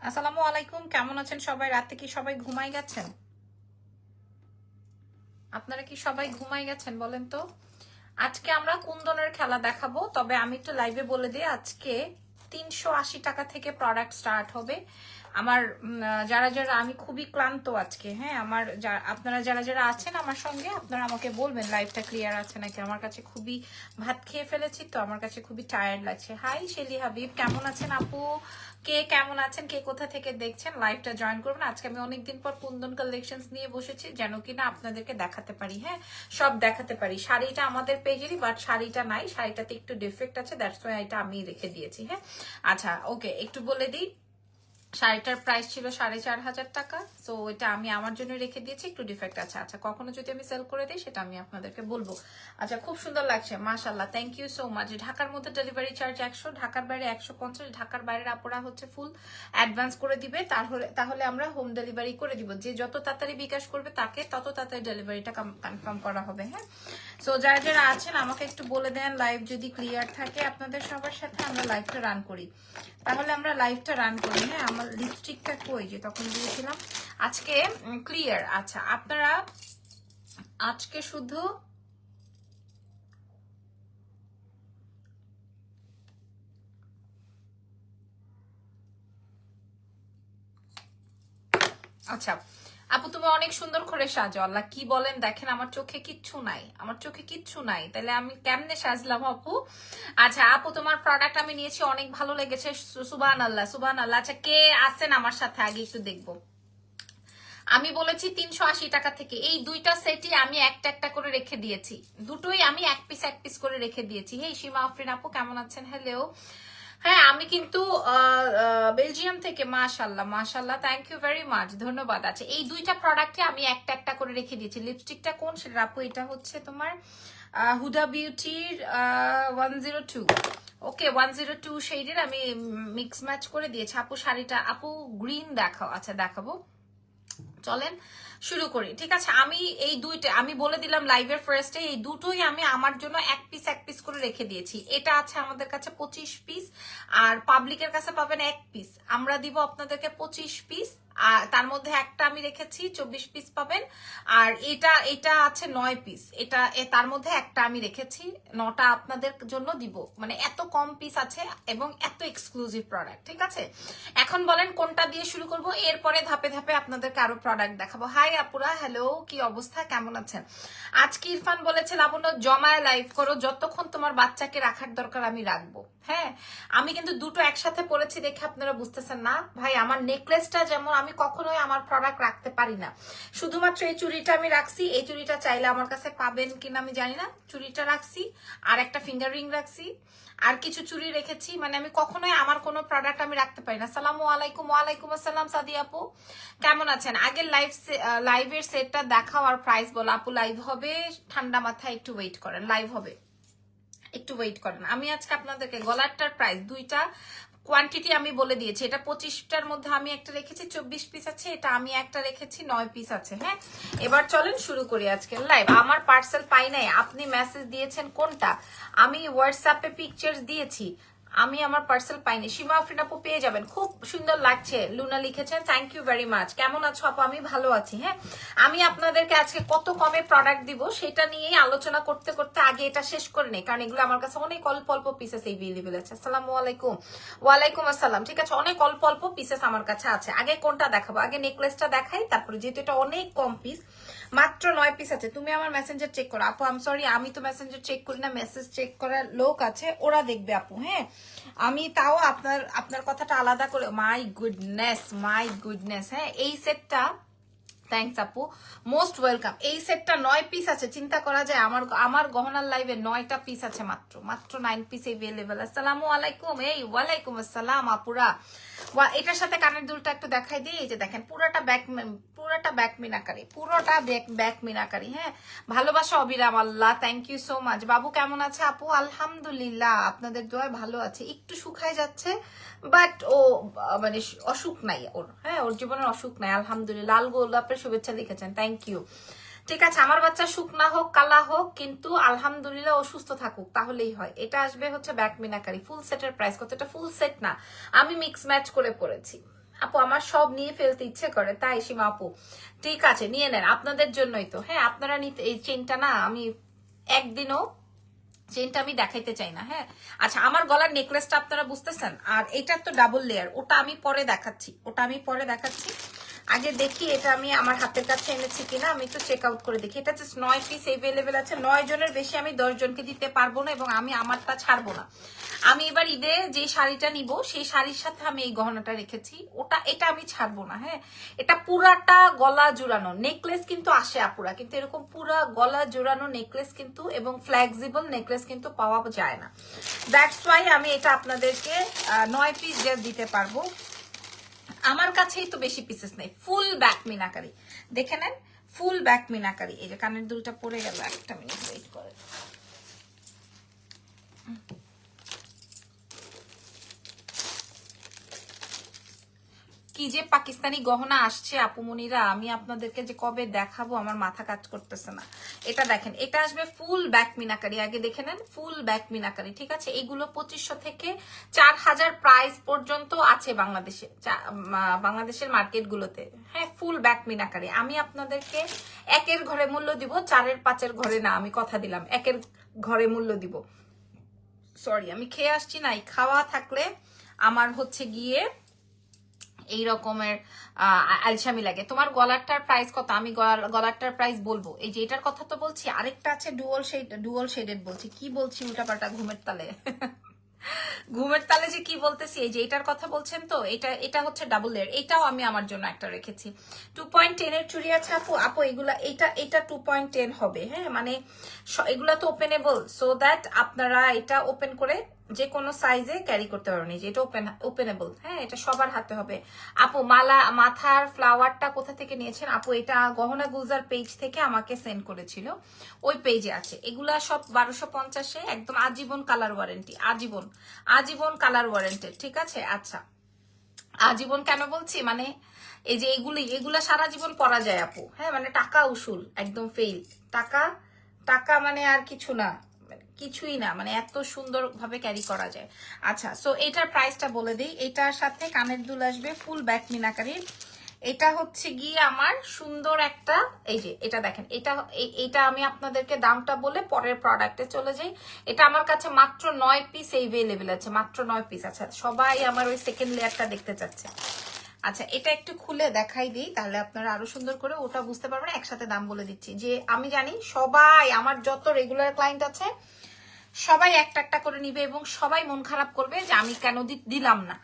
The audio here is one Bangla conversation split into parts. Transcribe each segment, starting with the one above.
আসসালামু আলাইকুম, কেমন আছেন সবাই? রাতে কি সবাই ঘুমাই গেছেন? আপনারা কি সবাই ঘুমাই গেছেন বলেন তো? আজকে আমরা কুন্দনের খেলা দেখাবো, তবে আমি একটু লাইভে বলে দিই, আজকে 380 টাকা থেকে প্রোডাক্ট স্টার্ট হবে। আমার যারা যারা, আমি খুবই ক্লান্ত আজকে, হ্যাঁ, আপনারা যারা যারা আছেন আমার সঙ্গে, আপনারা আমাকে বলবেন লাইভটা ক্লিয়ার আছে নাকি। আমার কাছে খুবই ভাত খেয়ে ফেলেছি তো, আমার কাছে খুবই টায়ার্ড লাগছে। হাই শেলি হাবিব, কেমন আছেন আপু? কে কেমন আছেন, কে কোথা থেকে দেখছেন, লাইভটা জয়েন করবেন। আজকে আমি অনেকদিন পর কুন্দন কালেকশনস নিয়ে বসেছি, যেন কিনা আপনাদেরকে দেখাতে পারি, হ্যাঁ, সব দেখাতে পারি। শাড়িটা আমাদের পেজেরই, বাট শাড়িটা নাই, শাড়িটাতে একটু ডিফেক্ট আছে, দ্যাটস ওয়াই এটা আমি রেখে দিয়েছি। হ্যাঁ, আচ্ছা, ওকে, একটু বলে দিই, শাড়িটার প্রাইস ছিল 4,500 টাকা। সো এটা আমি আমার জন্য রেখে দিয়েছি, একটু ডিফেক্ট আছে। আচ্ছা, কখনো যদি আমি সেল করে দিই সেটা আমি আপনাদেরকে বলবো। আচ্ছা, খুব সুন্দর লাগছে, মাশাআল্লাহ, থ্যাংক ইউ সো মাচ। ঢাকার মধ্যে ডেলিভারি চার্জ 100, ঢাকার বাইরে 150। ঢাকার বাইরের আপুরা হচ্ছে ফুল অ্যাডভান্স করে দিবে, তাহলে আমরা হোম ডেলিভারি করে দিব। যে যত তাড়াতাড়ি বিকাশ করবে তাকে তত তাড়াতাড়ি ডেলিভারিটা কনফার্ম করা হবে। হ্যাঁ, সো যারা যারা আছেন আমাকে একটু বলে দেন, লাইভ যদি ক্লিয়ার থাকে আপনাদের সবার সাথে, আমরা লাইভটা রান করি, তাহলে আমরা লাইভটা রান করি। হ্যাঁ, আমার লিপস্টিকটা কই যে তখন দিয়েছিলাম, আজকে ক্লিয়ার। আচ্ছা, আপনারা আজকে শুধু আচ্ছা আপু, তুমি অনেক সুন্দর করে সাজো, আল্লাহ কি বলেন, দেখেন আমার চোখে কিচ্ছু নাই, আমার চোখে কিচ্ছু নাই, তাহলে আমি কেমনে সাজলাম আপু? আচ্ছা আপু, তোমার প্রোডাক্ট আমি নিয়েছি, অনেক ভালো লেগেছে, সুবহানাল্লাহ সুবহানাল্লাহ। আচ্ছা, কে আছেন আমার সাথে আগে একটু দেখবো। আমি বলেছি 380 টাকা থেকে, এই দুইটা সেটই আমি একটা একটা করে রেখে দিয়েছি, দুটোই আমি এক পিস করে রেখে দিয়েছি। হেই সীমা আফরিন আপু, কেমন আছেন? হ্যালো। হ্যাঁ, আমি কিন্তু বেলজিয়াম থেকে। মাশাল্লাহ মাশাল্লাহ, থ্যাংক ইউ ভেরি মাচ, ধন্যবাদ। আছে এই দুইটা প্রোডাক্টে আমি একটা একটা করে রেখে দিয়েছি। লিপস্টিকটা কোন সেটা আপু? এটা হচ্ছে তোমার হুডা বিউটির 102। ওকে, 102 শেডের আমি মিক্স ম্যাচ করে দিয়েছি। আপু শাড়িটা, আপু গ্রিন দেখাও। আচ্ছা দেখাবো, চলেন শুরু করি। ঠিক আছে, আমি এই দুইটা আমি বলে দিলাম লাইভের ফার্স্টে, এই দুটোই আমি আমার জন্য এক পিস করে রেখে দিয়েছি। এটা আছে আমাদের কাছে 25 পিস, আর পাবলিকের কাছে পাবেন এক পিস। আমরা দিব আপনাদেরকে 25 পিস, আর তার মধ্যে একটা আমি রেখেছি 24 পিস পাবেন। আর এটা এটা আছে 9 পিস, এটা তার মধ্যে একটা আমি রেখেছি 9টা আপনাদের জন্য দিব। মানে এত কম পিস আছে এবং এত এক্সক্লুসিভ প্রোডাক্ট। ঠিক আছে, এখন বলেন কোনটা দিয়ে শুরু করব, এরপরে ধাপে ধাপে আপনাদেরকে আরো প্রোডাক্ট দেখাবো। হাই আপুরা, হ্যালো, কি অবস্থা, কেমন আছেন? আজকে ইরফান বলেছে লাবণ্য জমায় লাইভ করো, যতক্ষণ তোমার বাচ্চাকে রাখার দরকার আমি রাখবো। হ্যাঁ, আমি কিন্তু দুটো একসাথে পরেছি দেখে আপনারা বুঝতেছেন না ভাই। আমার নেকলেসটা যেমন, আমি কখনোই আমার প্রোডাক্ট রাখতে পারি না, শুধুমাত্র এই চুড়িটা আমি রাখছি। এই চুড়িটা চাইলে আমার কাছে পাবেন কিনা আমি জানি না, চুড়িটা রাখছি, আর একটা ফিঙ্গার রিং রাখছি, আর কিছু চুড়ি রেখেছি। মানে আমি কখনোই আমার কোনো প্রোডাক্ট আমি রাখতে পারি না। সালামু আলাইকুম। ওয়ালাইকুম আসসালাম সাদি আপু, কেমন আছেন? আগের লাইভের সেটটা দেখাও আর প্রাইস বলো। আপু লাইভ হবে, ঠান্ডা মাথায় একটু ওয়েট করেন, লাইভ হবে, একটু ওয়েট করেন। আমি আজকে আপনাদেরকে গলারটার প্রাইস দুইটা কোয়ান্টিটি আমি বলে দিয়েছি। এটা 25টার মধ্যে আমি একটা রেখেছি 24 পিস আছে, এটা আমি একটা রেখেছি 9 পিস আছে। হ্যাঁ, এবার চলেন শুরু করি আজকে লাইভ। আমার পার্সেল পাই নাই, আপনি মেসেজ দিয়েছেন কোনটা? আমি হোয়াটসঅ্যাপে পিকচার্স দিয়েছি, আমি আমার পার্সেল পাইনি। সীমা আফরিন আপু পেয়ে যাবেন, খুব সুন্দর লাগছে, লুনা লিখেছেন, থ্যাংক ইউ ভেরি মাচ। কেমন আছো আপু? আমি ভালো আছি। হ্যাঁ, আমি আপনাদেরকে আজকে কত কমে প্রোডাক্ট দিব সেটা নিয়েই আলোচনা করতে করতে আগে এটা শেষ করে নেই, কারণ এগুলো আমার কাছে অনেক অল্প অল্প পিসেস এভেলেবেল আছে। আসসালামু আলাইকুম। ওয়ালাইকুম আসসালাম। ঠিক আছে, অনেক অল্প অল্প পিসেস আমার কাছে আছে। আগে কোনটা দেখাবো? আগে নেকলেসটা দেখাই, তারপরে যেহেতু এটা অনেক কম পিস, মাত্র 9 পিস আছে। তুমি আমার মেসেঞ্জার চেক করো আপু। আম সরি, আমি তো মেসেঞ্জার চেক করি না, মেসেজ চেক করার লোক আছে, ওরা দেখবে আপু। হ্যাঁ, আমি তাও আপনার কথাটা আলাদা করে। My goodness my goodness. হ্যাঁ, এই সেটটা, থ্যাংকস আপু, মোস্ট ওয়েলকাম। এই সেটটা 9 পিস আছে, চিন্তা করা যায় আমার গহনার লাইভে 9টা পিস আছে, মাত্র 9 পিস এভেলেবেল। আসসালামু আলাইকুম। এই ওয়ালাইকুম আসসালাম আপুরা। এটার সাথে কানের দুলটা একটু দেখাই দিই। এই যে দেখেন, পুরোটা ব্যাক মিনাকারি, পুরোটা ব্যাক মিনাকারি। হ্যাঁ, ভালোবাসা অবিরাম, আল্লাহ থ্যাংক ইউ সো মাচ। বাবু কেমন আছে আপু? আলহামদুলিল্লাহ, আপনাদের দোয়ায় ভালো আছে, একটু শুকায় যাচ্ছে, বাট ও মানে অসুখ নাই ওর। হ্যাঁ, ওর জীবনের অসুখ নাই আলহামদুলিল্লাহ। লাল গোলাপের শুভেচ্ছা লিখেছেন, থ্যাংক ইউ। ঠিক আছে, আমার বাচ্চা শুকনা হোক কালা হোক, কিন্তু আলহামদুলিল্লাহ ও সুস্থ থাকুক, তাহলেই হয়। এটা আসবে হচ্ছে ব্যাক মিনাকারি, ফুল সেটের প্রাইস কত? এটা ফুল সেট না, আমি মিক্স ম্যাচ করে পড়েছি। আপু আমার সব নিয়ে ফেলতে ইচ্ছে করে, তাই সীমা আপু ঠিক আছে নিয়ে নেন, আপনাদের জন্যই তো। হ্যাঁ আপনারা নিতে, এই চেনটা না আমি একদিনও চেনটা আমি দেখাইতে চাই না। হ্যাঁ আচ্ছা, আমার গলার নেকলেসটা আপনারা বুঝতেছেন, আর এটা তো ডাবল লেয়ার, ওটা আমি পরে দেখাচ্ছি, ওটা আমি পরে দেখাচ্ছি। আগে দেখি এটা আমি আমার হাতের কাছে এনেছি কিনা, আমি একটু চেক আউট করে দেখি। এটা জাস্ট 9 পিস এভেলেবেল আছে, 9 জনের বেশি আমি 10 জনকে দিতে পারবো না, এবং আমি আমারটা ছাড়বো না। আমি এবার ঈদে যে শাড়িটা নিব সেই শাড়ির সাথে আমি এই গহনাটা রেখেছি, ওটা এটা আমি ছাড়বো না। হ্যাঁ এটা পুরাটা গলা জোড়ানো নেকলেস কিন্তু আসে আপুরা, কিন্তু এরকম পুরা গলা জোড়ানো নেকলেস কিন্তু এবং ফ্লেক্সিবল নেকলেস কিন্তু পাওয়া যায় না। দ্যাটস ওয়াই আমি এটা আপনাদেরকে 9 পিস দিতে পারবো। আমার কাছেই তো বেশি পিসেস নেই, ফুল ব্যাক মিনাকারি দেখে নেন, ফুল ব্যাক মিনাকারি। এই যে কানের দুলটা পড়ে গেল, একটা মিনিট ওয়েট করে। কি যে পাকিস্তানি গহনা আসছে আপুমনিরা, আমি আপনাদেরকে যে কবে দেখাবো আমার মাথা কাজ করতেছে না। এটা দেখেন, এটা আসবে ফুল ব্যাক মিনাকারি, আগে দেখে নেন ফুল ব্যাক মিনাকারি। ঠিক আছে, এগুলো 2500 থেকে 4000 প্রাইস পর্যন্ত আছে বাংলাদেশে, বাংলাদেশের মার্কেট গুলোতে। হ্যাঁ ফুল ব্যাক মিনাকারি আমি আপনাদেরকে 1-এর ঘরে মূল্য দিব, 4-এর 5-এর ঘরে না, আমি কথা দিলাম 1-এর ঘরে মূল্য দিব। সরি আমি খেয়ে আসছি না, খাওয়া থাকলে আমার হচ্ছে গিয়ে এই রকমের আলসামি লাগে। তোমার গলারটার প্রাইস কত? আমি গলারটার প্রাইস বলবো, এই যে এটার কথা তো বলছি, আরেকটা আছে ডুয়াল শেডেড বলছি, কি বলছি উল্টাপাল্টা ঘুমের তালে ঘুমের তালে যে কি বলতেছি, এই যে এটার কথা বলছেন তো, এটা হচ্ছে ডাবল লেয়ার, এটাও আমি আমার জন্য একটা রেখেছি। 2.10 এর চুড়ি আছে আপু, এগুলা এটা 2.10 হবে। হ্যাঁ মানে এগুলা তো ওপেনেবল, সো দ্যাট আপনারা এটা ওপেন করে যে কোনো সাইজে ক্যারি করতে পারবেন। এই যে এটা ওপেনেবল, হ্যাঁ এটা সবার হাতে হবে। আপু মাথার ফ্লাওয়ারটা কোথা থেকে নিয়েছেন? আপু এটা গহনা গুলজার পেজ থেকে আমাকে সেন্ড করেছিল, ওই পেজে আছে। এগুলা সব 1250-এ, একদম আজীবন কালার ওয়ারেন্টি, আজীবন কালার ওয়ারেন্টেড। ঠিক আছে আচ্ছা, আজীবন কেন বলছি, মানে এই যে এগুলা সারা জীবন পরা যায় আপু। হ্যাঁ মানে টাকা উসুল, একদম ফেল, টাকা মানে আর কিছু না, কিছুই না, মানে এত সুন্দর ভাবে ক্যারি করা যায়। আচ্ছা সো এটার প্রাইসটা বলে দিই, এটার সাথে কানের দুল আসবে ফুল ব্যাক মিনাকারির। এটা হচ্ছে গিয়ে আমার সুন্দর একটা, এই যে এটা দেখেন, এটা আমি আপনাদেরকে দামটা বলে পরের প্রোডাক্টে চলে যাই। এটা আমার কাছে মাত্র 9 পিস এভেলেবেল আছে, মাত্র 9 পিস। আচ্ছা সবাই আমার ওই সেকেন্ড লেয়ারটা দেখতে চাচ্ছে। আচ্ছা এটা একটু খুলে দেখাই দিই, তাহলে আপনারা আরো সুন্দর করে ওটা বুঝতে পারবেন। একসাথে দাম বলে দিচ্ছি, যে আমি জানি সবাই আমার যত রেগুলার ক্লায়েন্ট আছে সবাই একটা একটা করে নিবে, এবং সবাই মন খারাপ করবে যে আমি কেন দিলাম না,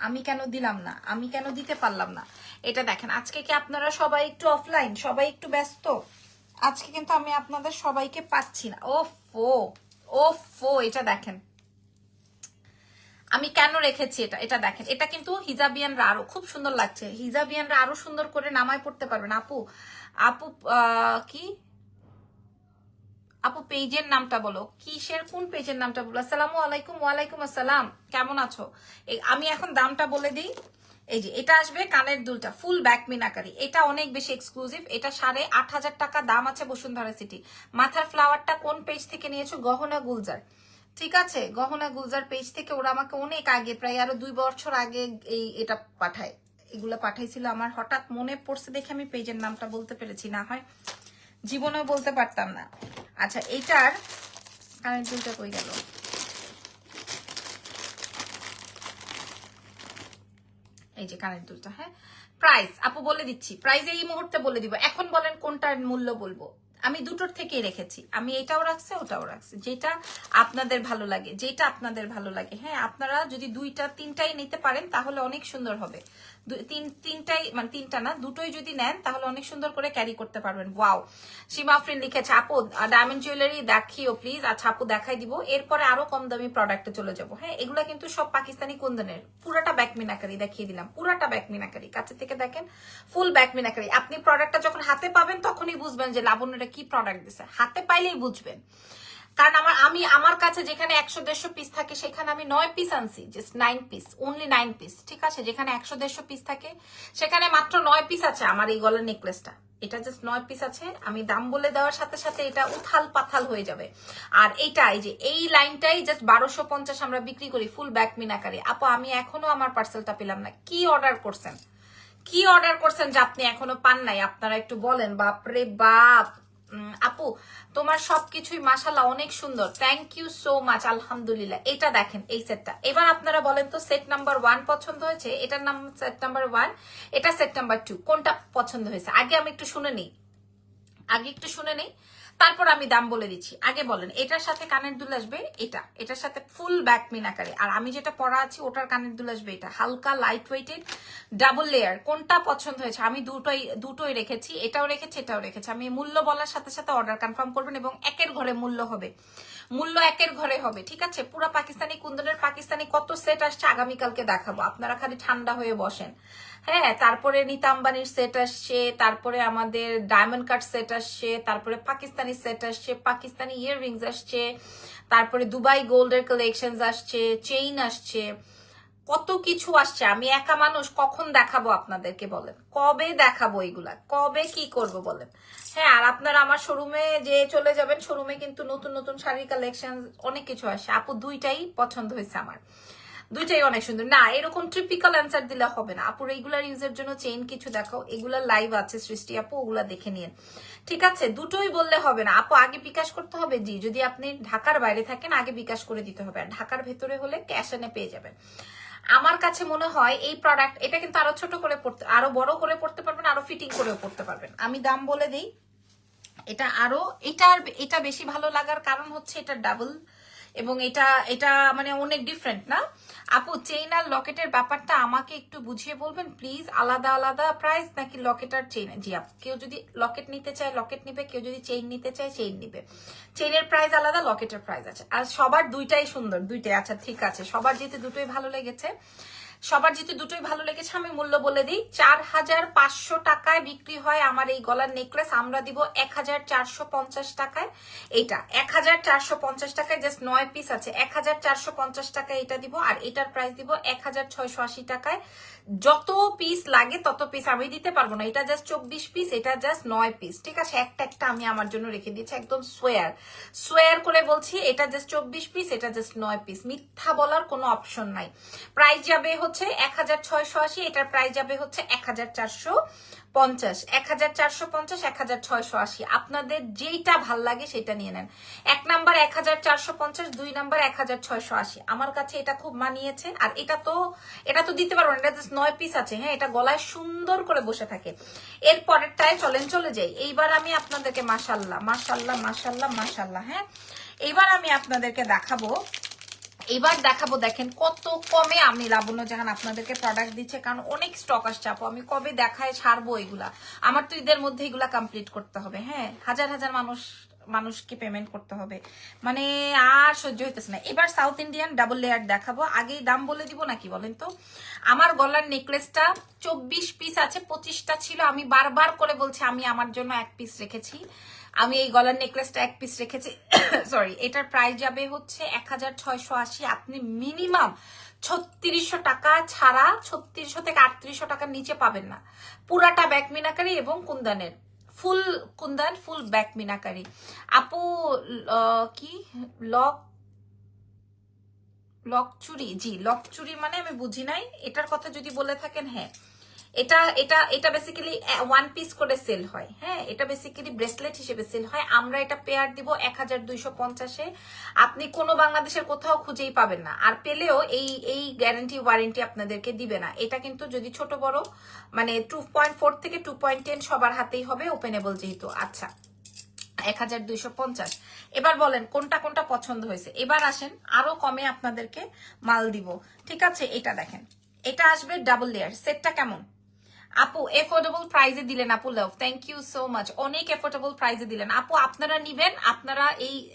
আমি কেন দিতে পারলাম না। এটা দেখেন, আজকে কি আপনারা সবাই একটু অফলাইন, সবাই একটু ব্যস্ত, আজকে কিন্তু আমি আপনাদের সবাইকে পাচ্ছি না। ওফো এটা দেখেন আমি কেন রেখেছি এটা দেখেন, এটা কিন্তু হিজাবিয়ানরা আরো খুব সুন্দর লাগছে, হিজাবিয়ানরা আরো সুন্দর করে নামায় পড়তে পারবেন। আপু কি আপু পেজের নামটা বলো, কিসের কোন পেজের নামটা বলো। আসসালামু আলাইকুম। ওয়ালাইকুম আসসালাম, কেমন আছো? আমি এখন দামটা বলে দিই। এই যে এটা আসবে কানের দুলটা ফুল ব্যাক মিনাকারি, এটা অনেক বেশি এক্সক্লুসিভ, এটা 8500 টাকা দাম আছে বসুন্ধরা সিটি। মাথার ফ্লাওয়ারটা কোন পেজ থেকে নিয়েছো? গহনা গুলজার। ঠিক আছে, গহনা গুলজার পেজ থেকে, ওরা আমাকে অনেক আগে, প্রায় আরো 2 বছর আগে এটা পাঠায়, এগুলো পাঠাইছিল। আমার হঠাৎ মনে পড়ছে দেখে আমি পেজের নামটা বলতে পেরেছি, না হয় জীবনেও বলতে পারতাম না। আচ্ছা এটার কানের দুলটা কই গেল? এই যে কানের দুলটা। হ্যাঁ প্রাইস আপু বলে দিচ্ছি, প্রাইস এই মুহূর্তে বলে দিব। এখন বলেন কোনটার মূল্য বলবো? আমি দুটোর থেকেই রেখেছি, আমি এটাও রাখছি ওটাও রাখছি, যেটা আপনাদের ভালো লাগে। হ্যাঁ আপনারা যদি 2-3টাই নিতে পারেন তাহলে অনেক সুন্দর হবে। তিনটাই মানে তিনটা না, দুটোই যদি নেন তাহলে অনেক সুন্দর করে ক্যারি করতে পারবেন। ওয়াও সীমা আফরিন লিখেছে, আপু ডায়মন্ড জুয়েলারি দেখিও প্লিজ। আচ্ছা আপু দেখাই দিব, এরপরে আরো কম দামি প্রোডাক্টে চলে যাবো। হ্যাঁ এগুলা কিন্তু সব পাকিস্তানি কুন্দনের, পুরাটা ব্যাক মিনাকারি দেখিয়ে দিলাম, পুরাটা ব্যাক মিনাকারি, কাছে থেকে দেখেন ফুল ব্যাক মিনাকারি। আপনি প্রোডাক্টটা যখন হাতে পাবেন তখনই বুঝবেন যে লাবণ্যটা কি প্রোডাক্ট দিছে, হাতে পাইলেই বুঝবেন। কারণ আমার কাছে যেখানে 100-150 পিস থাকে সেখানে আমি 9 পিস আনছি, জাস্ট 9 পিস, অনলি 9 পিস। ঠিক আছে, যেখানে 100-150 পিস থাকে সেখানে মাত্র 9 পিস আছে আমার এই গলার নেকলেসটা, এটা জাস্ট 9 পিস আছে। আমি দাম বলে দেওয়ার সাথে সাথে এটা উথাল পাথাল হয়ে যাবে। আর এইটা এই যে এই লাইনটাই জাস্ট 1250 আমরা বিক্রি করি ফুল ব্যাক মিনাকারি। আপু আমি এখনো আমার পার্সেলটা পেলাম না, কি অর্ডার করছেন? কি অর্ডার করছেন যে আপনি এখনো পান নাই? আপনারা একটু বলেন। বাপরে বাপ। আপু তোমার সবকিছুই মাশাআল্লাহ অনেক সুন্দর, থ্যাংক ইউ সো মাচ। আলহামদুলিল্লাহ। এটা দেখেন এই সেটটা, এবার আপনারা বলেন তো সেট নাম্বার 1 পছন্দ হয়েছে? এটার নাম সেট নাম্বার 1, এটা সেট নাম্বার 2, কোনটা পছন্দ হয়েছে? আগে আমি একটু শুনে নিই, তারপর আমি দাম বলে দিচ্ছি। আগে বলেন এটার সাথে কানের দুল আসবে এটা, এটার সাথে ফুল ব্যাক মিনাকারি, আর আমি যেটা পরা আছি ওটার কানের দুল আসবে এটা, হালকা লাইট ওয়েটেড ডাবল লেয়ার। কোনটা পছন্দ হয়েছে? আমি দুটোই রেখেছি, এটাও রেখেছি এটাও রেখেছি। আমি মূল্য বলার সাথে সাথে অর্ডার কনফার্ম করবেন এবং একের ঘরে মূল্য হবে, মূল্য একের ঘরে হবে, ঠিক আছে? পুরো পাকিস্তানি কুন্দনের পাকিস্তানি কত সেট আসছে আগামীকালকে দেখাবো, আপনারা খালি ঠান্ডা হয়ে বসেন। হ্যাঁ, তারপরে নিতা আম্বানির সেট আসছে, তারপরে আমাদের ডায়মন্ড কাট সেট আসছে, তারপরে পাকিস্তানি সেট আসছে, পাকিস্তানি ইয়াররিংস আসছে, তারপরে দুবাই গোল্ডের কালেকশন আসছে, চেইন আসছে, কত কিছু আসছে। আমি একা মানুষ, কখন দেখাবো আপনাদেরকে বলেন? কবে দেখাবো এগুলা? কবে কি করব বলেন? হ্যাঁ, আর আপনারা আমার শোরুমে যে চলে যাবেন, শোরুমে কিন্তু নতুন নতুন শাড়ির কালেকশন অনেক কিছু আসছে। আপু দুইটাই পছন্দ হয়েছে আমার, দুইটাই অনেক সুন্দর। না এরকম ট্রিপিক্যাল অ্যান্সার দিলে হবে না আপু, রেগুলার ইউজের জন্য চেইন কিছু দেখাও, এগুলা লাইভ আছে সৃষ্টি আপু, ওগুলা দেখে নিন, ঠিক আছে? দুটোই বললে হবে না আপু, আগে বিকাশ করতে হবে। জি, যদি আপনি ঢাকার বাইরে থাকেন আগে বিকাশ করে দিতে হবে, আর ঢাকার ভেতরে হলে ক্যাশ এনে পেয়ে যাবেন। আমার কাছে মনে হয় এই প্রোডাক্ট, এটা কিন্তু আরো ছোট করে পড়তে, আরো বড় করে পড়তে পারবেন, আরো ফিটিং করেও পড়তে পারবেন। আমি দাম বলে দিই, এটা আরো এটা বেশি ভালো লাগার কারণ হচ্ছে এটা ডাবল, এবং এটা এটা মানে অনেক ডিফারেন্ট না আপু? চেইন আর লকেটের ব্যাপারটা আমাকে একটু বুঝিয়ে বলবেন প্লিজ, আলাদা আলাদা প্রাইস নাকি লকেট আর চেইন? জি আপু, কেউ যদি লকেট নিতে চায় লকেট নিবে, কেউ যদি চেইন নিতে চায় চেইন নিবে। চেইনের প্রাইস আলাদা, লকেটের প্রাইস আছে। আর সবার দুইটাই সুন্দর, দুইটাই। আচ্ছা ঠিক আছে, সবার যেতে দুটোই ভালো লেগেছে, আমি মূল্য বলে দিই। 4500 টাকায় বিক্রি হয় আমার এই গলার নেকলেস, আমরা দিব 1450 টাকায়। এইটা 1450 টাকায়, জাস্ট 9 পিস আছে, 1450 টাকায় এটা দিব। আর এটার প্রাইস দিব 1680 টাকায়। যত পিস লাগে তত পিস আমি দিতে পারবো না, এটা জাস্ট 24 পিস, এটা জাস্ট 9 পিস, ঠিক আছে? একটা একটা আমি আমার জন্য রেখে দিয়েছি, একদম সোয়ার করে বলছি, এটা জাস্ট 24 পিস, এটা জাস্ট 9 পিস, মিথ্যা বলার কোনো অপশন নাই। প্রাইস যাবে হচ্ছে 1680, এটার প্রাইস যাবে হচ্ছে 1450, 1450, 1680। আপনাদের যেইটা ভাল লাগে সেটা নিয়ে নেন। 1 নাম্বার 1450, 2 নাম্বার 1680। আমার কাছে এটা খুব মানিয়েছে। আর এটা তো দিতে পারবো না, এটা জাস্ট 9 পিস আছে। হ্যাঁ, এটা গলায় সুন্দর করে বসে থাকে। এর পরেরটায় চলে যাই। এইবার আমি আপনাদেরকে মাশাল্লাহ মাশাল্লাহ মাশাল্লাহ মাশাল্লাহ, হ্যাঁ এইবার আমি আপনাদেরকে দেখাবো, দেখেন কত কমে আমি লাবণ্য জাহান আপনাদেরকে প্রোডাক্ট দিচ্ছে, কারণ অনেক স্টক আসছে আপু। আমি কবে দেখায় ছাড়বো এগুলা? আমার তো ঈদের মধ্যে এগুলা কমপ্লিট করতে হবে। হ্যাঁ, হাজার হাজার মানুষকে পেমেন্ট করতে হবে, মানে আর সহ্য হইতেছে না। এবার সাউথ ইন্ডিয়ান ডাবল লেয়ার দেখাবো। আগেই দাম বলে দিব নাকি বলেন তো? আমার গলার নেকলেসটা 24 পিস আছে, 25টা ছিল। আমি বারবার করে বলছি আমি আমার জন্য 1 পিস রেখেছি। আমি এই গলার নেকলেসটা 1 পিস রেখেছি, সরি। এটার প্রাইস যাবে হচ্ছে 1680। আপনি মিনিমাম 3600 টাকা ছাড়া, 3600 থেকে 3800 টাকার নিচে পাবেন না। পুরাটা ব্যাক মিনাকারি এবং কুন্দনের ফুল কুন্দন, ফুল ব্যাক মিনাকারি। আপু কি লক চুরি? জি, লক চুরি মানে আমি বুঝি নাই, এটার কথা যদি বলে থাকেন। হ্যাঁ, এটা বেসিক্যালি 1 পিস করে সেল হয়। হ্যাঁ, এটা বেসিক্যালি ব্রেসলেট হিসেবে সেল হয়। আমরা এটা পেয়ার দিব 1250-এ। আপনি কোনো বাংলাদেশের কোথাও খুঁজেই পাবেন না, আর পেলেও এই গ্যারান্টি ওয়ারেন্টি আপনাদেরকে দিবে না। এটা কিন্তু যদি ছোট বড় মানে 2.4 থেকে 2.10 সবার হাতেই হবে, ওপেনেবল যেহেতু। আচ্ছা, 1250। এবার বলেন কোনটা কোনটা পছন্দ হয়েছে। এবার আসেন আরো কমে আপনাদেরকে মাল দিব, ঠিক আছে? এটা দেখেন, এটা আসবে ডাবল লেয়ার। সেটটা কেমন আপু? এফোর্ডেবল প্রাইসে দিলেন আপু, লাভ, থ্যাংক ইউ সো মাচ। অনেক এফোর্ডেবল প্রাইসে দিলেন আপু। আপনারা নিবেন, আপনারা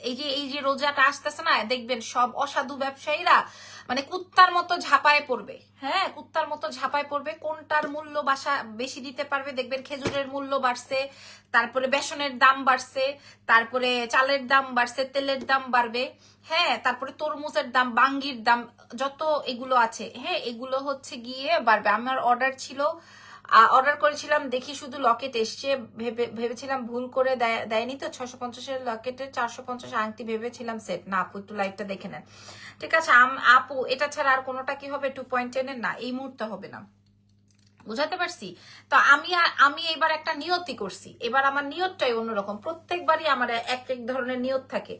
এই যে রোজাটা আসতেছে না, দেখবেন সব অসাধু ব্যবসায়ীরা মানে কুত্তার মতো ঝাঁপায় পড়বে। হ্যাঁ, কুত্তার মতো ঝাঁপায় পড়বে। কোনটার মূল্য বেশি দিতে পারবে দেখবেন। খেজুরের মূল্য বাড়ছে, তারপরে বেসনের দাম বাড়ছে, তারপরে চালের দাম বাড়ছে, তেলের দাম বাড়বে। হ্যাঁ, তারপরে তরমুজের দাম, বাঙ্গির দাম, যত এগুলো আছে, হ্যাঁ এগুলো হচ্ছে গিয়ে বাড়বে। আমার অর্ডার করেছিলাম, দেখি শুধু লকেট এসছে, ভেবেছিলাম ভুল করে দেয়নি তো। 650-এর লকেটের 450 আংটি ভেবেছিলাম সেট। না আপু, একটু লাইভটা দেখে নেন, ঠিক আছে? আপু এটা ছাড়া আর কোনোটা কি হবে 2.10-এর? না, এই মুহূর্তে হবে না। বুঝাতে পারছি? তো আমি এবার একটা নিয়তি করছি। এবার আমার নিয়তটাই অন্যরকম। প্রত্যেকবারই আমার এক এক ধরনের নিয়ত থাকে।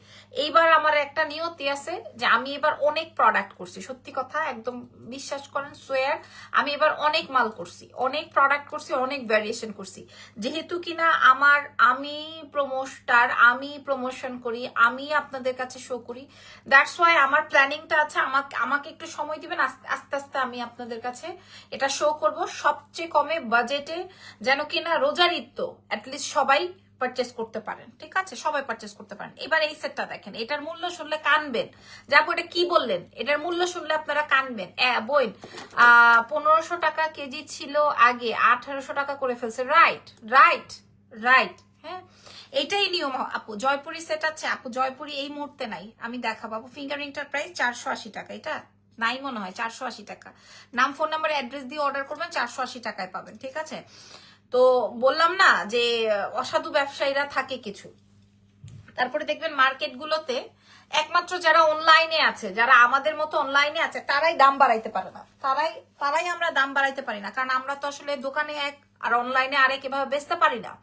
এইবার আমার একটা নিয়তি আছে যে আমি এবার অনেক প্রোডাক্ট করছি। সত্যি কথা, একদম বিশ্বাস করেন, সোয়ার, আমি এবার অনেক মাল করছি, অনেক প্রোডাক্ট করছি, অনেক ভ্যারিয়েশন করছি। যেহেতু কিনা আমি প্রমোটার, আমি প্রমোশন করি, আমি আপনাদের কাছে শো করি, দ্যাটস ওয়াই আমার প্ল্যানিংটা আছে। আমাকে একটু সময় দিবেন, আস্তে আস্তে আমি আপনাদের কাছে এটা শো করব সবচেয়ে কমে বাজেটে, যেন কিনা রোজার ঈদ তো অ্যাটলিস্ট সবাই পারচেস করতে পারেন। ঠিক আছে, সবাই পারচেস করতে পারেন। এবার এই সেটটা দেখেন, এটার মূল্য শুনলে কানবেন। যাবো, এটা কি বললেন? এটার মূল্য শুনলে আপনারা কানবেন। বই 1500 টাকা কেজি ছিল আগে, 1800 টাকা করে ফেলছে। রাইট রাইট রাইট, হ্যাঁ, এইটাই নিয়ম আপু। জয়পুরি সেট আছে আপু, জয়পুরি এই মুহূর্তে নাই, আমি দেখাবো আপু। ফিঙ্গারিংটার প্রাইস 480 টাকা, এটা নাই মনে হয়, 480 টাকা। নাম, ফোন নাম্বার, অ্যাড্রেস দিয়ে অর্ডার করবেন, 480 টাকায় পাবেন। ঠিক আছে, তো বললাম না যে অসাধু ব্যবসায়ীরা থাকে কিছু। তারপরে দেখবেন মার্কেটগুলোতে একমাত্র যারা অনলাইনে আছে, যারা আমাদের মতো অনলাইনে আছে, তারাই দাম বাড়াইতে পারে না। তারাই আমরা দাম বাড়াইতে পারি না, কারণ আমরা তো আসলে দোকানে এক আর অনলাইনে আরেক এভাবে বেচতে পারি না।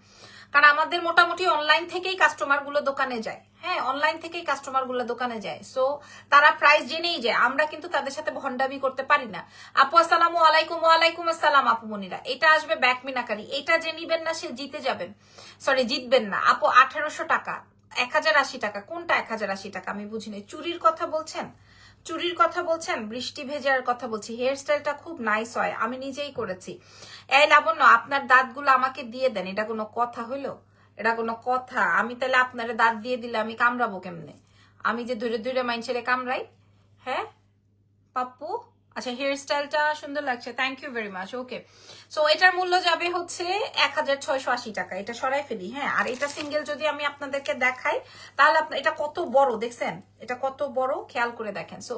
কারণ আমাদের মোটামুটি অনলাইন থেকেই কাস্টমার গুলো দোকানে যায়। হ্যাঁ, অনলাইন থেকেই কাস্টমার গুলো দোকানে যায়, সো তারা প্রাইস জেনেই যায়। আমরা কিন্তু তাদের সাথে ভন্ডামি করতে পারি না। আপু আসসালামু আলাইকুম। ওয়ালাইকুম আসসালাম আপু মনিরা। এটা আসবে ব্যাক মিনাকারি, এটা যে নিবেন না সে জিতে যাবেন, সরি জিতবেন না আপু। 1800 টাকা, 1080 টাকা। কোনটা 1080 টাকা আমি বুঝিনি। চুরির কথা বলছেন? চুরির কথা বলছেন? বৃষ্টি ভেজার কথা বলছি। হেয়ার স্টাইলটা খুব নাইস হয়, আমি নিজেই করেছি। এই লাবণ্য, আপনার দাঁতগুলো আমাকে দিয়ে দেন, এটা কোনো কথা হইলো? এটা কোনো কথা? আমি তাহলে আপনার দাঁত দিয়ে দিলে আমি কামড়াবো কেমনে? আমি যে ধরে ধরে মাইনছেরে কামড়াই? হ্যাঁ পাপ্পু, আচ্ছা, হেয়ার স্টাইলটা সুন্দর লাগছে, thank you very much. Okay, so এটার মূল্য যাবে হচ্ছে 1680 টাকা। এটা সরাই ফেলি, হ্যাঁ। আর এটা সিঙ্গেল যদি আমি আপনাদেরকে দেখাই, তাহলে এটা কত বড় দেখছেন? এটা কত বড় খেয়াল করে দেখেন। সো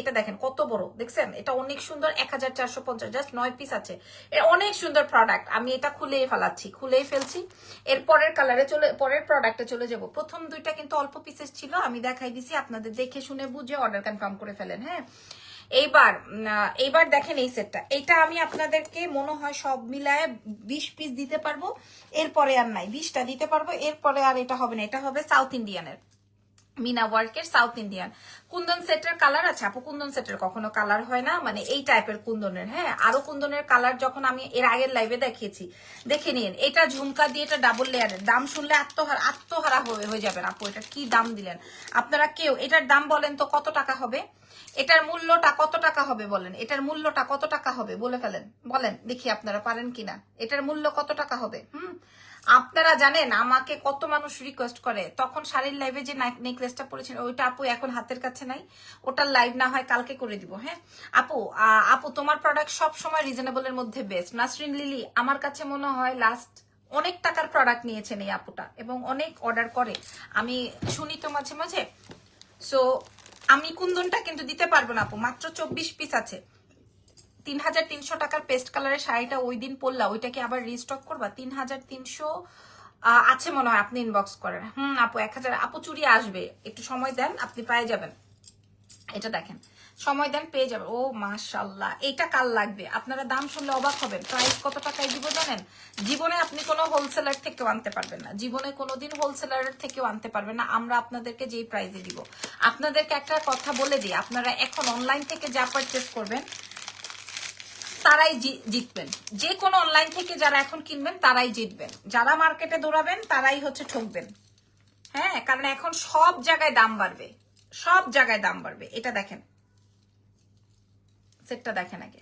এটা দেখেন কত বড় দেখছেন? এটা অনেক সুন্দর। 1450, জাস্ট 9 পিস আছে। এটা অনেক সুন্দর প্রোডাক্ট। আমি এটা খুলেই ফেলছি। এর পরের প্রোডাক্টে চলে যাব। প্রথম দুইটা কিন্তু অল্প পিসেস ছিল, আমি দেখাই দিছি, আপনাদের দেখে শুনে বুঝে অর্ডার কনফার্ম করে ফেলেন। হ্যাঁ, এইবার দেখেন এই সেটটা। এটা আমি আপনাদেরকে মনে হয় সব মিলায় 20 পিস দিতে পারবো, এরপরে আর নাই। 20টা দিতে পারবো, এরপরে আর এটা হবে না। এটা হবে সাউথ ইন্ডিয়ানের মিনা ওয়ার্কের, সাউথ ইন্ডিয়ান কুন্দন সেটের কালার আছে আপু। কুন্দন সেটের কখনো কালার হয় না, মানে এই টাইপের কুন্দনের। হ্যাঁ, আরো কুন্দনের কালার যখন আমি এর আগের লাইভে দেখিয়েছি, দেখে নিন। এটা ঝুমকা দিয়ে, এটা ডাবল লেয়ারের। দাম শুনলে আত্মহারা হয়ে যাবেন আপু। এটা কি দাম দিলেন আপনারা কেউ? এটার দাম বলেন তো কত টাকা হবে? এটার মূল্যটা কত টাকা হবে বলেন? এটার মূল্যটা কত টাকা হবে বলে ফেলেন, বলেন দেখি আপনারা পারেন কিনা। এটার মূল্য কত টাকা হবে? আপনারা জানেন আমাকে কত মানুষ রিকোয়েস্ট করে, তখন শাড়ির লাইভে যে নেকলেসটা পরেছেন ওইটা আপু এখন হাতের কাছে নাই, ওটার লাইভ না হয় কালকে করে দিব। হ্যাঁ আপু তোমার প্রোডাক্ট সব সময় রিজনেবল এর মধ্যে বেস্ট। নাসরিন লিলি, আমার কাছে মনে হয় লাস্ট অনেক টাকার প্রোডাক্ট নিয়েছেন এই আপুটা, এবং অনেক অর্ডার করে, আমি শুনি তো মাঝে মাঝে। সো আমি কুন্দনটা কিন্তু দিতে পারবো না আপু, মাত্র 24 পিস আছে। 3300 টাকার পেস্ট কালারের শাড়িটা ওই দিন পরলা, ওইটাকে আবার রিস্টক করবা? 3300 আছে মনে হয়, আপনি ইনবক্স করেন। আপু 1000 আপু চুরি আসবে, একটু সময় দেন, আপনি পেয়ে যাবেন। এটা দেখেন, সময় দেন, পেয়ে যাবেন। ও মাশাআল্লাহ, এটা কাল লাগবে। আপনারা দাম শুনলে অবাক হবেন। প্রাইস কত টাকায় দিব জানেন? জীবনে আপনি কোনো হোলসেলার থেকেও আনতে পারবেন না, জীবনে কোনোদিন হোলসেলারের থেকেও আনতে পারবেন না। আমরা আপনাদেরকে যেই প্রাইসে দিব, আপনাদেরকে একটা কথা বলে দিই, আপনারা এখন অনলাইন থেকে যা পারচেস করবেন তারাই জিতবেন। যে কোনো অনলাইন থেকে যারা এখন কিনবেন তারাই জিতবেন, যারা মার্কেটে দৌড়াবেন তারাই হচ্ছে ঠকবেন। হ্যাঁ, কারণ এখন সব জায়গায় দাম বাড়বে, সব জায়গায় দাম বাড়বে। এটা দেখেন, সেটটা দেখেন আগে।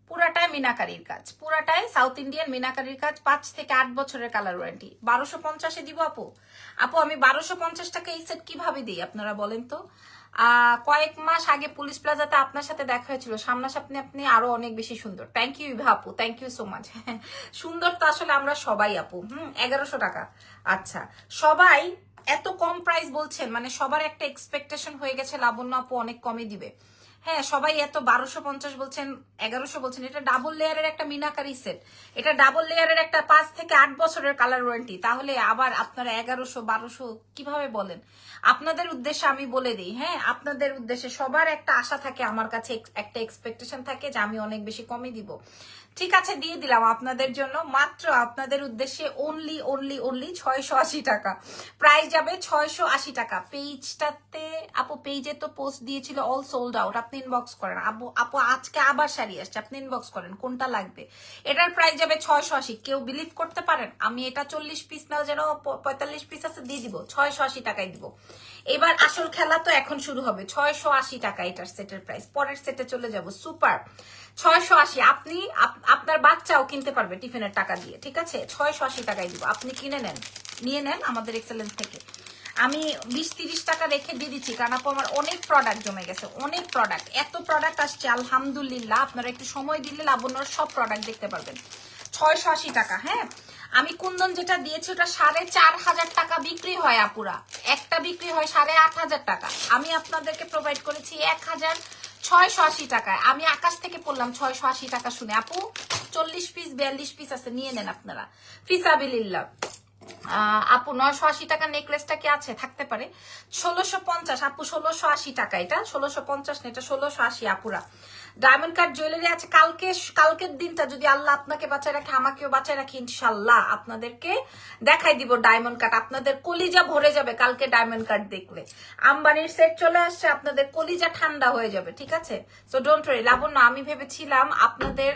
পুরাটাই মিনাকারির কাজ, পুরাটাই সাউথ ইন্ডিয়ান মিনাকারির কাজ। 5 থেকে 8 বছরের কালার ওয়ারেন্টি। 1250-এ দিব আপু। আমি 1250 টাকা এই সেট কিভাবে দিই আপনারা বলেন তো? কয়েক মাস আগে পুলিশ প্লাজাতে আপনার সাথে দেখা হয়েছিল, সামনাসামনি আপনি আরো অনেক বেশি সুন্দর। থ্যাংক ইউ ইভা আপু, থ্যাংক ইউ সো মাচ। সুন্দর তো আসলে আমরা সবাই আপু। 1100 টাকা। আচ্ছা, সবাই এত কম প্রাইস বলছেন, মানে সবার একটা এক্সপেকটেশন হয়ে গেছে লাবণ্য আপু অনেক কমে দিবে। হ্যাঁ, সবাই এত 1250 বলছেন, 1100 বলছেন। এটা ডাবল লেয়ারের একটা মিনাকারি সেট, এটা ডাবল লেয়ারের একটা 5 থেকে 8 বছরের কালার ওয়ারেন্টি। তাহলে আবার আপনারা 1100-1200 কিভাবে বলেন? আপনাদের উদ্দেশ্যে আমি বলে দিই, হ্যাঁ, আপনাদের উদ্দেশ্যে সবার একটা আশা থাকে, আমার কাছে একটা এক্সপেকটেশন থাকে যে আমি অনেক বেশি কমে দিব। ঠিক আছে, দিয়ে দিলাম আপনাদের জন্য, মাত্র আপনাদের উদ্দেশ্যে অনলি অনলি অনলি 680 টাকা। প্রাইস যাবে 680 টাকা। পেজটাতে আপু, পেজে তো পোস্ট দিয়েছিল অল সোল্ড আউট, আপনি ইনবক্স করেন। আপু আপু আজকে আবার শাড়ি আসছে, আপনি ইনবক্স করেন কোনটা লাগবে। এটার প্রাইস যাবে 680। কেউ বিলিভ করতে পারেন আমি এটা 40 পিস নাও যেন 45 পিস আছে দিয়ে দিব, 680 টাকায় দিব। এবার আসল খেলা তো এখন শুরু হবে। 680 টাকা এটার সেটের প্রাইস। পরের সেটে চলে যাব। সুপার 680। আপনি আপনার বাচ্চাও কিনতে পারবে টিফিনের টাকা দিয়ে, ঠিক আছে? 680 টাকায় দিব, আপনি কিনে নেন, নিয়ে নেন আমাদের এক্সেলেন্স থেকে। আমি 20-30 টাকা রেখে দিয়ে দিচ্ছি, কারণ আপু আমার অনেক প্রোডাক্ট জমে গেছে, অনেক প্রোডাক্ট, এত প্রোডাক্ট আসছে আলহামদুলিল্লাহ। আপনারা একটু সময় দিলে লাবণ্যর সব প্রোডাক্ট দেখতে পারবেন। 680 টাকা। হ্যাঁ, আমি কুন্দন যেটা দিয়েছি ওটা 4500 টাকা বিক্রি হয় আপুরা, একটা বিক্রি হয় 8500 টাকা। আমি আপনাদেরকে প্রোভাইড করেছি 1680 টাকায়। আমি আকাশ থেকে পড়লাম 680 টাকা শুনে। আপু 40 পিস 42 পিস আছে, নিয়ে নেন আপনারা ফিসাবিলিল্লাহ। আপু 980 টাকা নেকলেসটা কি আছে? থাকতে পারে। 1650 আপু, 1680 টাকা এটা, 1650 না, এটা 1680 আপুরা। ডায়মন্ড কাট জুয়েলারি আছে। কালকের দিনটা যদি আল্লাহ আপনাকে বাঁচায় রাখে, আমাকেও বাঁচায় রাখে, ইনশাল্লাহ আপনাদেরকে দেখাই দিব ডায়মন্ড কাট। আপনাদের কলিজা ভরে যাবে কালকে ডায়মন্ড কাট দেখলে। আম্বানির সেট চলে আসছে, আপনাদের কলিজা ঠান্ডা হয়ে যাবে, ঠিক আছে? So don't worry. লাবণ্য, আমি ভেবেছিলাম আপনাদের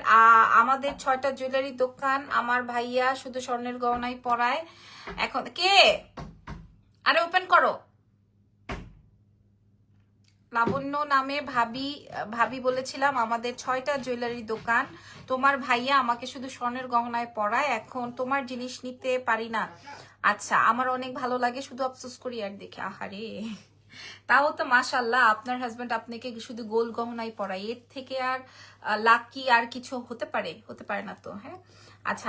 আমাদের 6টা জুয়েলারি দোকান, আমার ভাইয়া শুধু স্বর্ণের গহনাই পরায়। এখন কে? আরে ওপেন করো। লাবণ্য নামে ভাবি বলেছিলাম আমাদের 6টা জুয়েলারি দোকান, তোমার ভাইয়া আমাকে শুধু স্বর্ণের গহনায় পরায়, এখন তোমার জিনিস নিতে পারি না। আচ্ছা, আমার অনেক ভালো লাগে, শুধু আফসোস করি আর দেখে। আহারে, তাও তো মাশাল্লাহ আপনার হাজবেন্ড আপনাকে শুধু গোল গহনাই পরায়, এর থেকে আর লাকি আর কিছু হতে পারে? হতে পারে না তো। হ্যাঁ, আচ্ছা,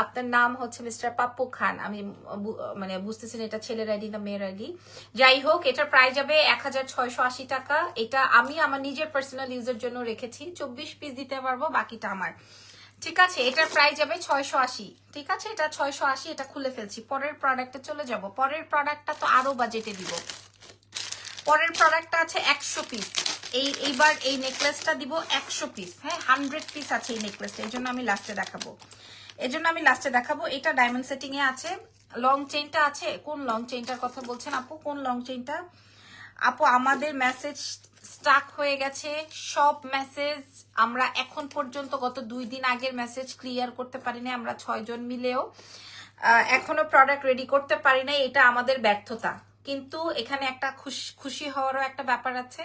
আপনার নাম হচ্ছে মিস্টার পাপ্পু খান। আমি মানে বুঝতেছেন এটা ছেলের আইডি না মেয়ের আইডি। যাই হোক, এটার প্রাইস যাবে 1680 টাকা। এটা আমি আমার নিজের পার্সোনাল ইউজের জন্য রেখেছি, 24 পিস দিতে পারবো, বাকিটা আমার, ঠিক আছে? এটার প্রাইস যাবে 680, ঠিক আছে? এটা 680, এটা খুলে ফেলছি। পরের প্রোডাক্টে চলে যাব। পরের প্রোডাক্টটা তো আরো বাজেটে দিব। পরের প্রোডাক্টটা আছে 100 পিস। এইবার এই নেকলেসটা দিব 100 পিস। হ্যাঁ, 100 পিস আছে এই নেকলেসটা, এই জন্য আমি লাস্টে দেখাবো। এটা ডায়মন্ড সেটিং এ আছে। লং চেইনটা আছে। কোন লং চেইনটার কথা বলছেন আপু? কোন লং চেইনটা? আপু আমাদের মেসেজ স্টাক হয়ে গেছে, সব মেসেজ আমরা এখন পর্যন্ত গত 2 দিন আগের মেসেজ ক্লিয়ার করতে পারিনি। আমরা 6 জন মিলেও এখনো প্রোডাক্ট রেডি করতে পারি না, এটা আমাদের ব্যর্থতা। কিন্তু এখানে একটা খুশি হওয়ারও একটা ব্যাপার আছে,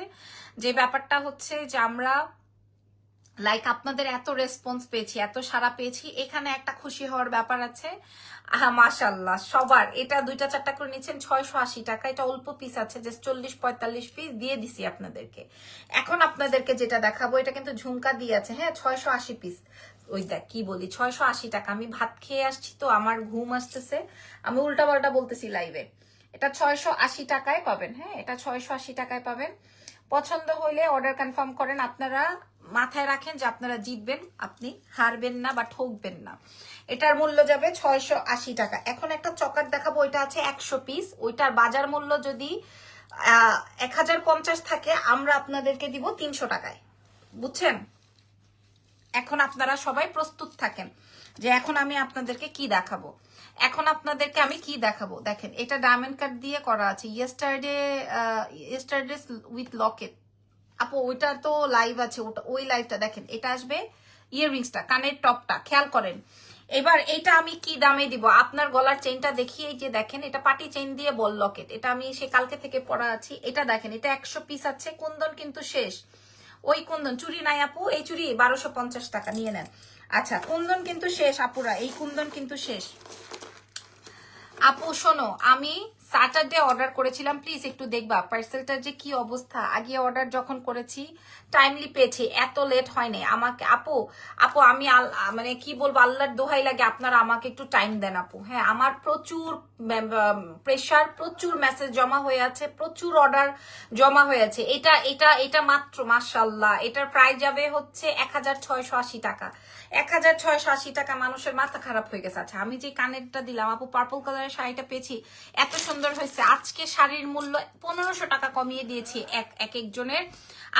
যে ব্যাপারটা হচ্ছে যে আমরা লাইক আপনাদের এত রেসপন্স পেয়েছি, এত সাড়া পেয়েছি, এখানে একটা খুশি হওয়ার ব্যাপার আছে। মাশাল্লাহ সবার। এটা 2টা-4টা করে নিচ্ছেন 680 টাকা। এটা অল্প পিস আছে, জাস্ট 40-45 পিস দিয়ে দিছি আপনাদেরকে। এখন আপনাদেরকে যেটা দেখাবো, এটা কিন্তু ঝুমকা দিয়ে আছে। হ্যাঁ, 680 পিস। ওই দেখ কি বলি, 680 টাকা। আমি ভাত খেয়ে আসছি তো আমার ঘুম আসতেছে, আমি উল্টাপাল্টা বলতেছি লাইভে। এটা 680 টাকায় পাবেন। হ্যাঁ, এটা 680 টাকায় পাবেন। পছন্দ হইলে অর্ডার কনফার্ম করেন। আপনারা মাথায় রাখেন যে আপনারা জিতবেন, আপনি হারবেন না বা ঠকবেন না। এটার মূল্য যাবে 680 টাকা। এখন একটা চকার দেখাবো, ওইটা আছে 100 পিস। ওইটার বাজার মূল্য যদি 1050 থাকে, আমরা আপনাদেরকে দিব 300 টাকায়। বুঝছেন? এখন আপনারা সবাই প্রস্তুত থাকেন যে এখন আমি আপনাদেরকে কি দেখাবো। দেখেন, এটা ডায়মন্ড কাট দিয়ে করা আছে। Yesterday with Locket. আপু ওইটা তো লাইভ আছে, ওই লাইভটা দেখেন। এটা আসবে ইয়াররিংসটা, কানের টপটা, খেয়াল করেন। এবার এটা আমি কি দামে দিব? আপনার গলার চেইনটা দেখিয়ে, যে দেখেন এটা পাটি চেইন দিয়ে বল লকেট। এটা আমি সে কালকে থেকে পরা আছি। এটা দেখেন, এটা 100 পিস আছে। কুন্দন কিন্তু শেষ। ওই কুন্দন চুরি নাই আপু, এই চুরি 1250 টাকা, নিয়ে নেন। আচ্ছা, কুন্দন কিন্তু শেষ আপুরা, এই কুন্দন কিন্তু শেষ। আপু শোনো, আমি স্যাটারডে অর্ডার করেছিলাম, প্লিজ একটু দেখবা পার্সেলটার যে কি অবস্থা। আগে অর্ডার যখন করেছি টাইমলি পেয়েছি, এত লেট হয়নি আমাকে। আপু আমি মানে কি বলবো, আল্লাহর দোহাই লাগে, আপনারা আমাকে একটু টাইম দেন আপু। হ্যাঁ, আমার প্রচুর প্রেশার, প্রচুর মেসেজ জমা হয়ে আছে, প্রচুর অর্ডার জমা হয়ে আছে। এটা এটা এটা মাত্র মাশাআল্লাহ এটার প্রাইস যাবে হচ্ছে 1680 টাকা। 1680 টাকা। মানুষের মাথা খারাপ হয়ে গেছে। আচ্ছা আমি যে কানেরটা দিলাম আপু, পার্পল কালারের শাড়িটা পেয়েছি, এত সুন্দর হয়েছে। আজকে শাড়ির মূল্য 1500 টাকা কমিয়ে দিয়েছি এক একজনের।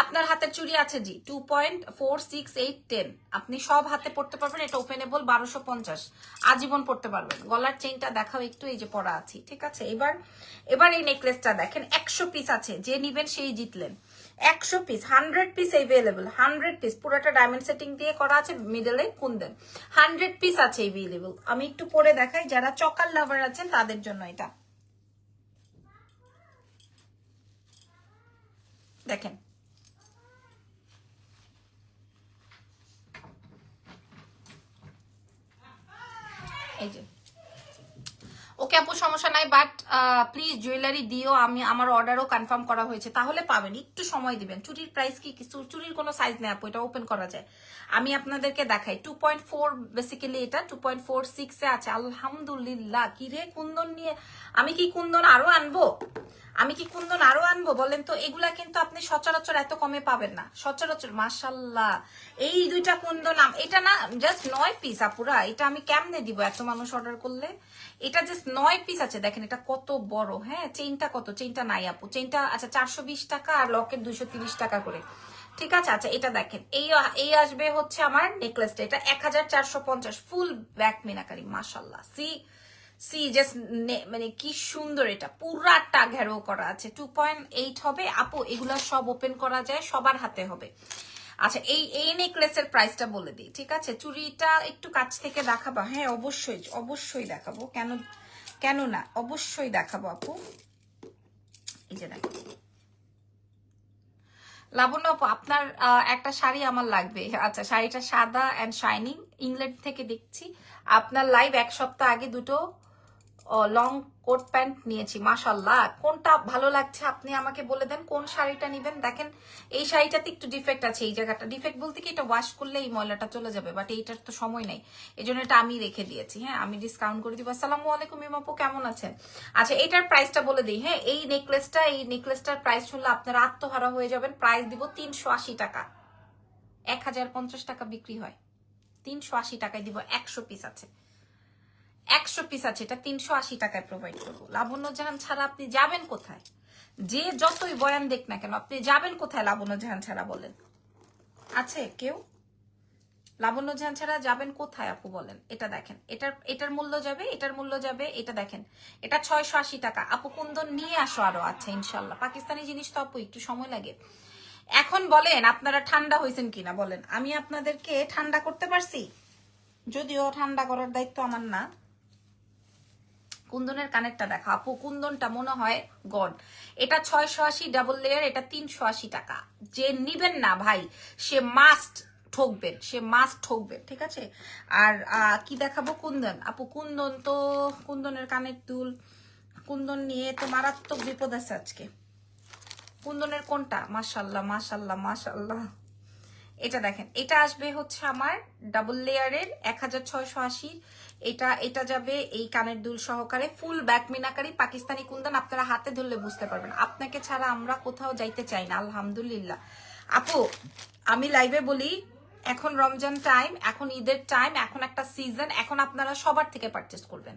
আপনার হাতের চুড়ি আছে জি 2.46810, আপনি সব হাতে পড়তে পারবেন। এটা ওপেনেবল 1250, আজীবন পড়তে পারবেন। গলার চেইনটা দেখাও একটু, এই যে পরা আছি, ঠিক আছে। এবার এই নেকলেসটা দেখেন, 100 পিস আছে, যে নিবেন সেই জিতলেন। 100 পিস, 100 পিস এভেলেবল, 100 পিস পুরোটা ডায়মন্ড সেটিং দিয়ে করা আছে, মিডলে কুন্দন, 100 পিস আছে এভেলেবল। আমি একটু পরে দেখাই, যারা চকার লাভার আছেন তাদের জন্য এটা দেখেন। এই যে ওকে আপু সমস্যা নাই, বাট প্লিজ জুয়েলারি দিও। আমি আমার অর্ডারও কনফার্ম করা হয়েছে, তাহলে পাবেন, একটু সময় দিবেন। চুরির প্রাইস কি কিছু, চুরির কোনো সাইজ নেই আপু, এটা ওপেন করা যায়। আমি আপনাদেরকে দেখাই 2.4, বেসিক্যালি এটা 2.46 এ আছে। আলহামদুলিল্লাহ। কি রে কুন্দন নিয়ে, আমি কি কুন্দন আরো আনবো? আমি কি কুন্দন আরো আনবো বলেন তো? এগুলা কিন্তু আপনি সচরাচর এত কমে পাবেন না সচরাচর। মাশাল্লাহ এই দুইটা কুন্দন, এটা না জাস্ট 9 পিস আপুরা। এটা আমি কেমনে দিব এত মানুষ অর্ডার করলে? এটা জাস্ট 9 পিস আছে। দেখেন এটা কত বড়। হ্যাঁ চেইনটা কত? চেইনটা নাই আপু, চেইনটা আচ্ছা 420 টাকা, আর লকেট 230 টাকা করে, ঠিক আছে। আচ্ছা এটা দেখেন, এই আসবে হচ্ছে আমার নেকলেসটা, এটা 1450, ফুল ব্যাক মিনাকারি। মাশাল্লাহ সি সি জাস্ট, মানে কি সুন্দর। এটা পুরাটা ঘেরো করা আছে। 2.8 হবে আপু। এগুলা সব ওপেন করা যায়, সবার হাতে হবে। আচ্ছা এই নেকলেসের প্রাইসটা বলে দিই, ঠিক আছে। চুড়িটা একটু কাছ থেকে দেখাবা? হ্যাঁ অবশ্যই অবশ্যই দেখাবো, কেন না, অবশ্যই দেখাবো আপু। এই যে দেখো লাবণ্য আপু, আপনার একটা শাড়ি আমার লাগবে। আচ্ছা শাড়িটা সাদা অ্যান্ড শাইনিং, ইংল্যান্ড থেকে দেখছি। আপনার লাইভ 1 সপ্তাহ আগে দুটো লং কোট প্যান্ট নিয়েছি, মাশাল্লাহ। কোনটা ভালো লাগছে আপনি আমাকে বলে দেন, কোন শাড়িটা নিবেন। দেখেন এই শাড়িটাতে একটু ডিফেক্ট আছে, এই জায়গাটা ডিফেক্ট বলতে কি, এটা ওয়াশ করলে এই ময়লাটা চলে যাবে, বাট এইটার তো সময় নেই, এই জন্য এটা আমি রেখে দিয়েছি। হ্যাঁ আমি ডিসকাউন্ট করে দিব। আসসালামু আলাইকুম ইমাপু, কেমন আছেন? আচ্ছা এটার প্রাইসটা বলে দিই। হ্যাঁ এই নেকলেসটার প্রাইস শুনলে আপনারা আত্মহারা হয়ে যাবেন। প্রাইস দিব 380 টাকা। 1050 টাকা বিক্রি হয়, 380 টাকায় দিব। 100 পিস আছে, 100 পিস আছে, এটা 380 টাকায় প্রোভাইড করবো। লাবণ্য জাহান ছাড়া আপনি যাবেন কোথায়? যে যতই বয়ান দেখ না কেন, আপনি যাবেন কোথায় লাবণ্য জাহান ছাড়া বলেন? আছে কেউ? লাবণ্য জাহান ছাড়া যাবেন কোথায় আপু বলেন? এটা দেখেন, এটার মূল্য যাবে, এটার মূল্য যাবে, এটা দেখেন, এটা 680 টাকা। আপু কুন্দন নিয়ে আসো আরো। আচ্ছা ইনশাল্লাহ, পাকিস্তানি জিনিস তো আপু একটু সময় লাগে। এখন বলেন আপনারা ঠান্ডা হয়েছেন কিনা বলেন? আমি আপনাদেরকে ঠান্ডা করতে পারছি? যদিও ঠান্ডা করার দায়িত্ব আমার না। কুন্দনের কানেরটা দেখা আপু, কুন্দনটা মনে হয় গড। এটা 680 ডাবল লেয়ার, এটা 380 টাকা। যে নিবেন না ভাই সে মাস্ট ঠকবেন, সে মাস্ট ঠকবেন, ঠিক আছে। আর কি দেখাবো? কুন্দন আপু, কুন্দন তো, কুন্দনের কানের দুল, কুন্দন নিয়ে তো মারাত্মক বিপদ আছে আজকে। কুন্দনের কোনটা? মাশাল্লাহ মাশাল্লাহ মাশাল্লাহ। এটা দেখেন, এটা আসবে হচ্ছে আমার ডাবল লেয়ারের 1680। এটা যাবে এই কানের দুল সহকারে, ফুল ব্যাক মিনাকারি পাকিস্তানি কুন্দন। আপনারা হাতে ধরলে বুঝতে পারবেন, আপনাকে ছাড়া আমরা কোথাও যাইতে চাই না আলহামদুলিল্লাহ। আপু আমি লাইভে বলি, এখন রমজান টাইম, এখন ঈদের টাইম, এখন একটা সিজন, এখন আপনারা সবার থেকে পারচেস করবেন,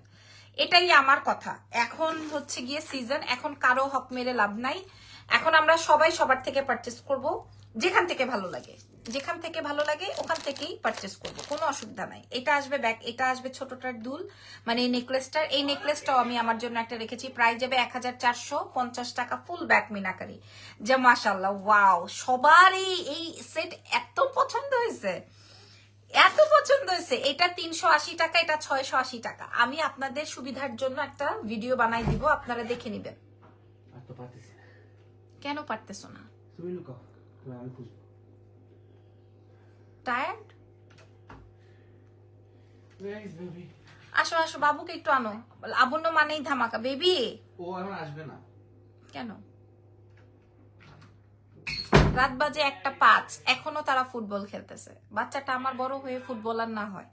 এটাই আমার কথা। এখন হচ্ছে গিয়ে সিজন, এখন কারো হক মেরে লাভ নাই। এখন আমরা সবাই সবার থেকে পারচেস করব, যেখান থেকে ভালো লাগে, যেখান থেকে ভালো লাগে ওখান থেকেই পারচেস করব, কোনো অসুবিধা নাই। এটা আসবে ব্যাক, এটা আসবে ছোটটার দুল, মানে এই নেকলেসটাও আমি আমার জন্য একটা রেখেছি। প্রাইস যাবে 1450 টাকা, ফুল ব্যাক মিনাকারি। যে মাশাল্লাহ ওয়াও, সবার এই সেট এত পছন্দ হয়েছে, এত পছন্দ হয়েছে। এটা 380 টাকা, এটা 680 টাকা। আমি আপনাদের সুবিধার জন্য একটা ভিডিও বানাই দিব, আপনারা দেখে নিবেন। কেন পারতেছো না? টায়ার্ড? আসো আসো, বাবুকে একটু আনো। লাবণ্য মানেই ধামাকা বেবি। ও এখন আসবে না কেন? রাত বাজে 1:05, এখনো তারা ফুটবল খেলতেছে। বাচ্চাটা আমার বড় হয়ে ফুটবলার না হয়।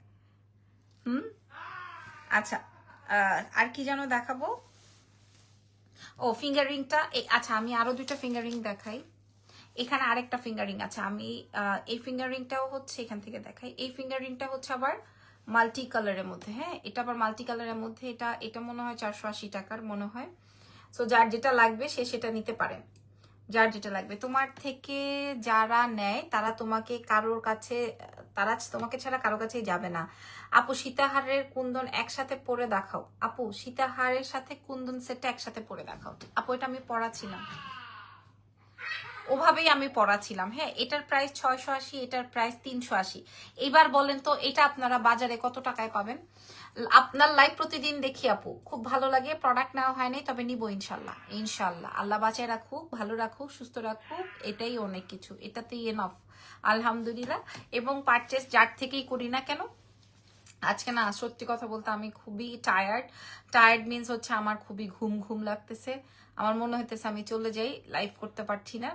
আচ্ছা আর কি যেন দেখাবো, ও ফিঙ্গার রিংটা। আচ্ছা আমি আরো দুইটা ফিঙ্গার রিং দেখাই। এখানে আরেকটা ফিঙ্গার রিং আছে, আমি এই ফিঙ্গার রিংটাও হচ্ছে এখান থেকে দেখাই। এই ফিঙ্গার রিংটা হচ্ছে আবার মাল্টি কালারের মধ্যে, হ্যাঁ এটা আবার মাল্টি কালারের মধ্যে, এটা মনে হয় 480 টাকার মনে হয়। সো যার যেটা লাগবে সে সেটা নিতে পারে, যার যেটা লাগবে। তোমার থেকে যারা নেয় তারা তোমাকে কারোর কাছে, তারা তোমাকে ছাড়া কারো কাছেই যাবে না। আপু সীতাহারের কুন্দন একসাথে পরে দেখাও। আপু সীতাহারের সাথে কুন্দন সেটটা একসাথে পরে দেখাও। আপু এটা আমি পড়াছিলাম, ওভাবেই আমি পড়াছিলাম। হ্যাঁ এটার প্রাইস 680, এটার প্রাইস 380। এবার বলেন তো এটা আপনারা বাজারে কত টাকায় পাবেন? আপনার লাইভ প্রতিদিন দেখি আপু, খুব ভালো লাগে। প্রোডাক্ট নেওয়া হয়নি, তবে নিবো ইনশাল্লাহ। ইনশাল্লাহ আল্লাহ বাঁচায় রাখুক, ভালো রাখুক, সুস্থ রাখুক, এটাই অনেক কিছু, এটাতেই এনাফ আলহামদুলিল্লাহ। এবং পারচেস যার থেকেই করি না কেন, আজকে না সত্যি কথা বলতে আমি খুবই টায়ার্ড মিন্স হচ্ছে আমার খুবই ঘুম ঘুম লাগতেছে। আমার মনে হইতেছে আমি চলে যাই, লাইভ করতে পারছি না।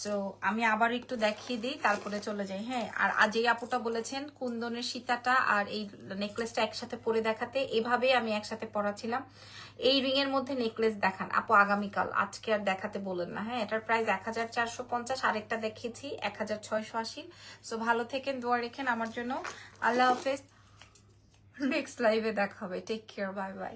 সো আমি আবার একটু দেখিয়ে দিই তারপরে চলে যাই। হ্যাঁ আর আজ এই আপুটা বলেছেন কুন্দনের সীতাটা আর এই নেকলেসটা একসাথে পরে দেখাতে, এভাবেই আমি একসাথে পরাছিলাম। এই রিং এর মধ্যে নেকলেস দেখান আপু আগামীকাল, আজকে আর দেখাতে বলেন না। হ্যাঁ এটার প্রাইস 1450, আরেকটা দেখেছি 1680। সো ভালো থেকেন, দোয়া রেখেন আমার জন্য। আল্লাহ হাফেজ, নেক্সট লাইভে দেখা হবে। Take care, bye by.